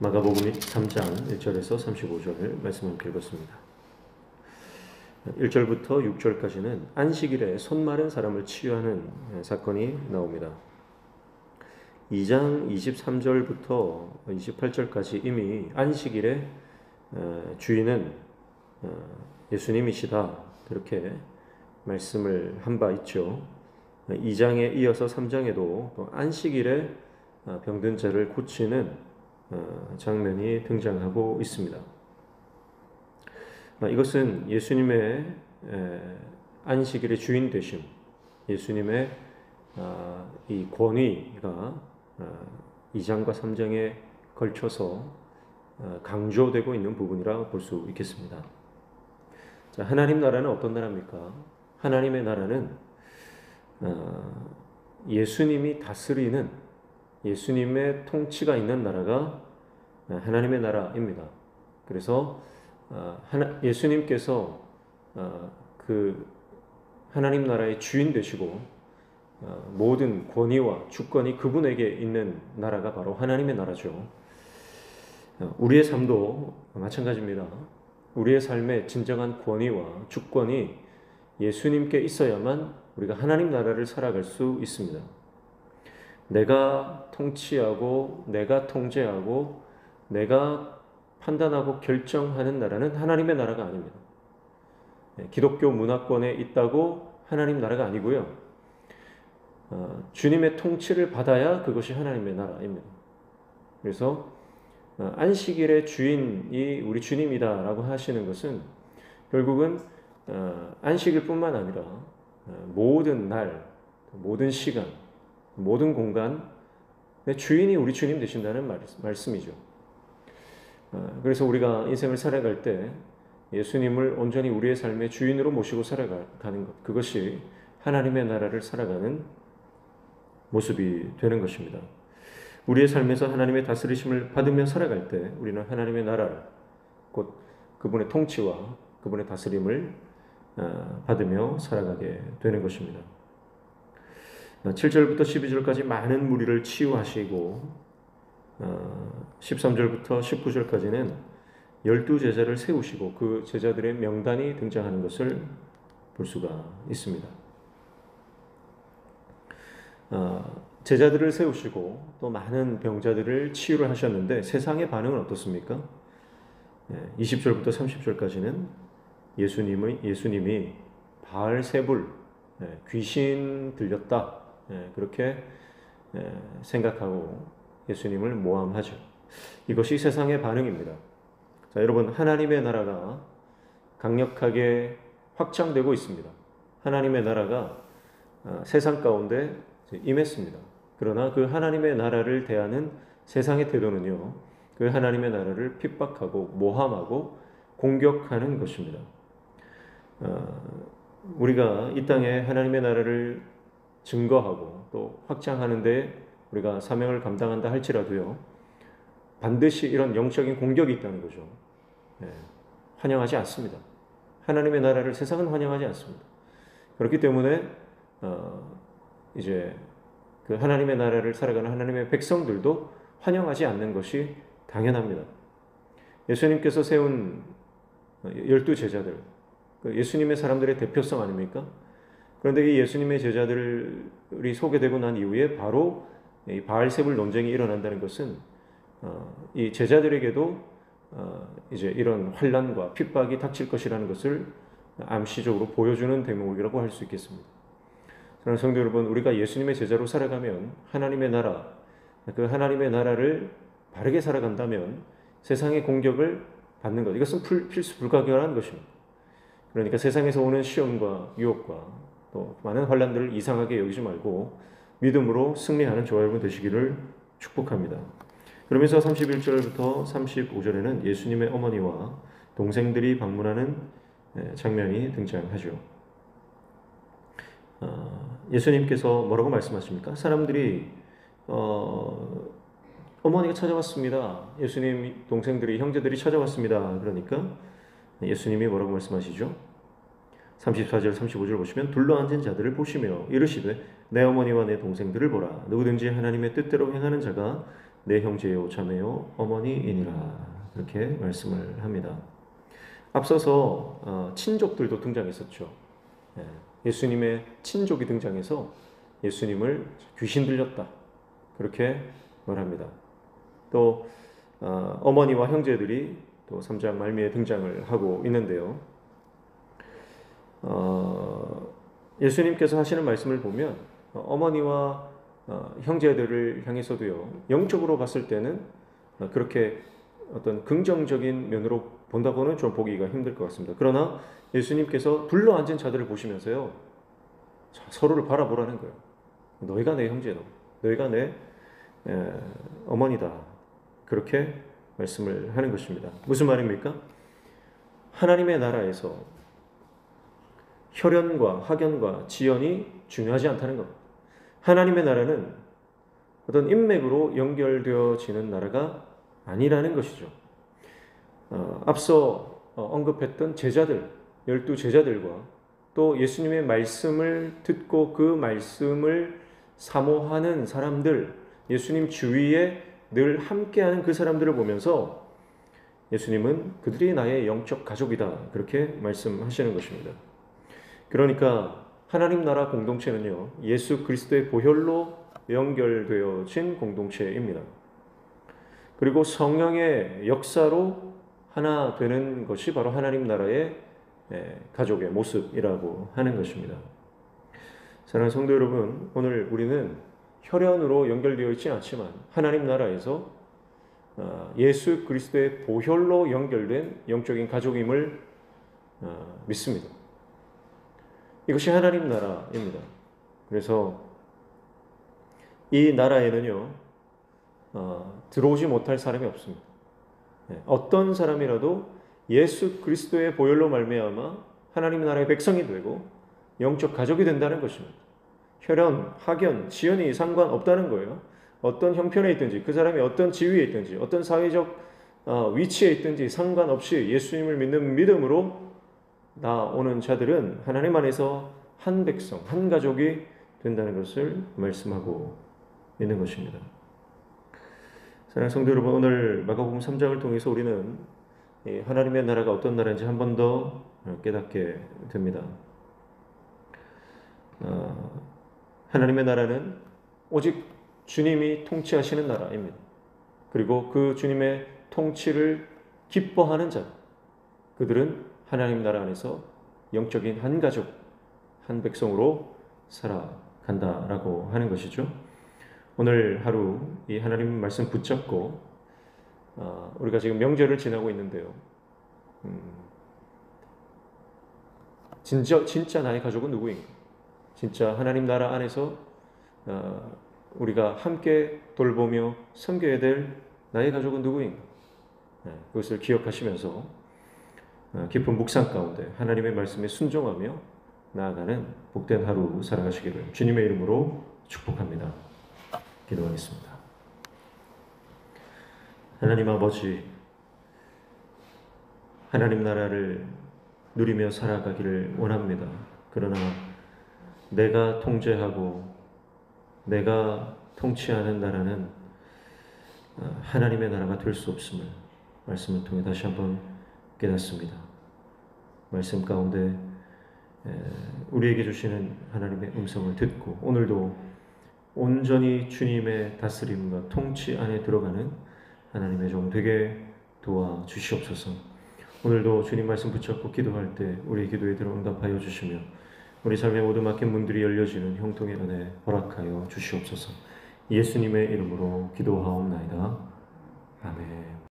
마가복음 3장 1절에서 35절 말씀 함께 읽었습니다. 1절부터 6절까지는 안식일에 손 마른 사람을 치유하는 사건이 나옵니다. 2장 23절부터 28절까지 이미 안식일의 주인은 예수님이시다, 그렇게 말씀을 한 바 있죠. 2장에 이어서 3장에도 또 안식일에 병든 자를 고치는 장면이 등장하고 있습니다. 이것은 예수님의 안식일의 주인 되심, 예수님의 이 권위가 2장과 3장에 걸쳐서 강조되고 있는 부분이라 볼 수 있겠습니다. 자, 하나님 나라는 어떤 나라입니까? 하나님의 나라는 예수님이 다스리는, 예수님의 통치가 있는 나라가 하나님의 나라입니다. 그래서 예수님께서 그 하나님 나라의 주인 되시고 모든 권위와 주권이 그분에게 있는 나라가 바로 하나님의 나라죠. 우리의 삶도 마찬가지입니다. 우리의 삶의 진정한 권위와 주권이 예수님께 있어야만 우리가 하나님 나라를 살아갈 수 있습니다. 내가 통치하고 내가 통제하고 내가 판단하고 결정하는 나라는 하나님의 나라가 아닙니다. 기독교 문화권에 있다고 하나님 나라가 아니고요. 주님의 통치를 받아야 그것이 하나님의 나라입니다. 그래서 안식일의 주인이 우리 주님이다라고 하시는 것은 결국은 안식일뿐만 아니라 모든 날, 모든 시간, 모든 공간의 주인이 우리 주님 되신다는 말씀이죠. 그래서 우리가 인생을 살아갈 때 예수님을 온전히 우리의 삶의 주인으로 모시고 살아가는 것, 그것이 하나님의 나라를 살아가는 모습이 되는 것입니다. 우리의 삶에서 하나님의 다스리심을 받으며 살아갈 때 우리는 하나님의 나라를, 곧 그분의 통치와 그분의 다스림을 받으며 살아가게 되는 것입니다. 7절부터 12절까지 많은 무리를 치유하시고 13절부터 19절까지는 12제자를 세우시고 그 제자들의 명단이 등장하는 것을 볼 수가 있습니다. 제자들을 세우시고 또 많은 병자들을 치유를 하셨는데 세상의 반응은 어떻습니까? 20절부터 30절까지는 예수님이 바알세불, 귀신 들렸다, 그렇게 생각하고 예수님을 모함하죠. 이것이 세상의 반응입니다. 자, 여러분, 하나님의 나라가 강력하게 확장되고 있습니다. 하나님의 나라가 세상 가운데 임했습니다. 그러나 그 하나님의 나라를 대하는 세상의 태도는요, 그 하나님의 나라를 핍박하고 모함하고 공격하는 것입니다. 우리가 이 땅에 하나님의 나라를 증거하고 또 확장하는 데 우리가 사명을 감당한다 할지라도요, 반드시 이런 영적인 공격이 있다는 거죠. 환영하지 않습니다. 하나님의 나라를 세상은 환영하지 않습니다. 그렇기 때문에 이제 그 하나님의 나라를 살아가는 하나님의 백성들도 환영하지 않는 것이 당연합니다. 예수님께서 세운 12제자들, 예수님의 사람들의 대표성 아닙니까? 그런데 이 예수님의 제자들이 소개되고 난 이후에 바로 이 바알세불 논쟁이 일어난다는 것은 이 제자들에게도 이제 이런 환난과 핍박이 닥칠 것이라는 것을 암시적으로 보여주는 대목이라고 할 수 있겠습니다. 사랑하는 성도 여러분, 우리가 예수님의 제자로 살아가면 하나님의 나라, 그 하나님의 나라를 바르게 살아간다면 세상의 공격을 받는 것, 이것은 필수 불가결한 것입니다. 그러니까 세상에서 오는 시험과 유혹과 또 많은 환난들을 이상하게 여기지 말고 믿음으로 승리하는 저와 여러분 되시기를 축복합니다. 그러면서 31절부터 35절에는 예수님의 어머니와 동생들이 방문하는 장면이 등장하죠. 예수님께서 뭐라고 말씀하십니까? 사람들이 어머니가 찾아왔습니다. 예수님 동생들이, 형제들이 찾아왔습니다. 그러니까 예수님이 뭐라고 말씀하시죠? 34절 35절 보시면 둘러앉은 자들을 보시며 이르시되 내 어머니와 내 동생들을 보라. 누구든지 하나님의 뜻대로 행하는 자가 내 형제요 자매요 어머니이니라 그렇게 말씀을 합니다. 앞서서 친족들도 등장했었죠. 예수님의 친족이 등장해서 예수님을 귀신 들렸다 그렇게 말합니다. 또 어머니와 형제들이 또 3장 말미에 등장을 하고 있는데요. 예수님께서 하시는 말씀을 보면 어머니와 형제들을 향해서도요, 영적으로 봤을 때는 그렇게 어떤 긍정적인 면으로 본다고는 좀 보기가 힘들 것 같습니다. 그러나 예수님께서 둘러앉은 자들을 보시면서요, 서로를 바라보라는 거예요. 너희가 내 형제다. 너희가 내 어머니다. 그렇게 말씀을 하는 것입니다. 무슨 말입니까? 하나님의 나라에서 혈연과 학연과 지연이 중요하지 않다는 겁니다. 하나님의 나라는 어떤 인맥으로 연결되어지는 나라가 아니라는 것이죠. 앞서 언급했던 제자들, 12제자들과 또 예수님의 말씀을 듣고 그 말씀을 사모하는 사람들, 예수님 주위에 늘 함께하는 그 사람들을 보면서 예수님은 그들이 나의 영적 가족이다 그렇게 말씀하시는 것입니다. 그러니까 하나님 나라 공동체는요, 예수 그리스도의 보혈로 연결되어진 공동체입니다. 그리고 성령의 역사로 하나 되는 것이 바로 하나님 나라의 가족의 모습이라고 하는 것입니다. 사랑하는 성도 여러분, 오늘 우리는 혈연으로 연결되어 있지는 않지만 하나님 나라에서 예수 그리스도의 보혈로 연결된 영적인 가족임을 믿습니다. 이것이 하나님 나라입니다. 그래서 이 나라에는요, 들어오지 못할 사람이 없습니다. 어떤 사람이라도 예수 그리스도의 보혈로 말미암아 하나님 나라의 백성이 되고 영적 가족이 된다는 것입니다. 혈연, 학연, 지연이 상관없다는 거예요. 어떤 형편에 있든지, 그 사람이 어떤 지위에 있든지, 어떤 사회적 위치에 있든지 상관없이 예수님을 믿는 믿음으로 나오는 자들은 하나님 안에서 한 백성, 한 가족이 된다는 것을 말씀하고 있는 것입니다. 사랑하는 성도 여러분, 오늘 마가복음 3장을 통해서 우리는 하나님의 나라가 어떤 나라인지 한 번 더 깨닫게 됩니다. 하나님의 나라는 오직 주님이 통치하시는 나라입니다. 그리고 그 주님의 통치를 기뻐하는 자, 그들은 하나님 나라 안에서 영적인 한 가족, 한 백성으로 살아간다라고 하는 것이죠. 오늘 하루 이 하나님 말씀 붙잡고 우리가 지금 명절을 지나고 있는데요. 진짜 나의 가족은 누구인가? 진짜 하나님 나라 안에서 우리가 함께 돌보며 섬겨야 될 나의 가족은 누구인가? 그것을 기억하시면서 깊은 묵상 가운데 하나님의 말씀에 순종하며 나아가는 복된 하루 살아가시기를 주님의 이름으로 축복합니다. 기도하겠습니다. 하나님 아버지, 하나님 나라를 누리며 살아가기를 원합니다. 그러나 내가 통제하고 내가 통치하는 나라는 하나님의 나라가 될 수 없음을 말씀을 통해 다시 한번 깨닫습니다. 말씀 가운데 우리에게 주시는 하나님의 음성을 듣고 오늘도 온전히 주님의 다스림과 통치 안에 들어가는 하나님의 종 되게 도와주시옵소서. 오늘도 주님 말씀 붙잡고 기도할 때 우리의 기도에 들어 응답하여 주시며 우리 삶의 모든 막힌 문들이 열려지는 형통의 은혜 허락하여 주시옵소서. 예수님의 이름으로 기도하옵나이다. 아멘.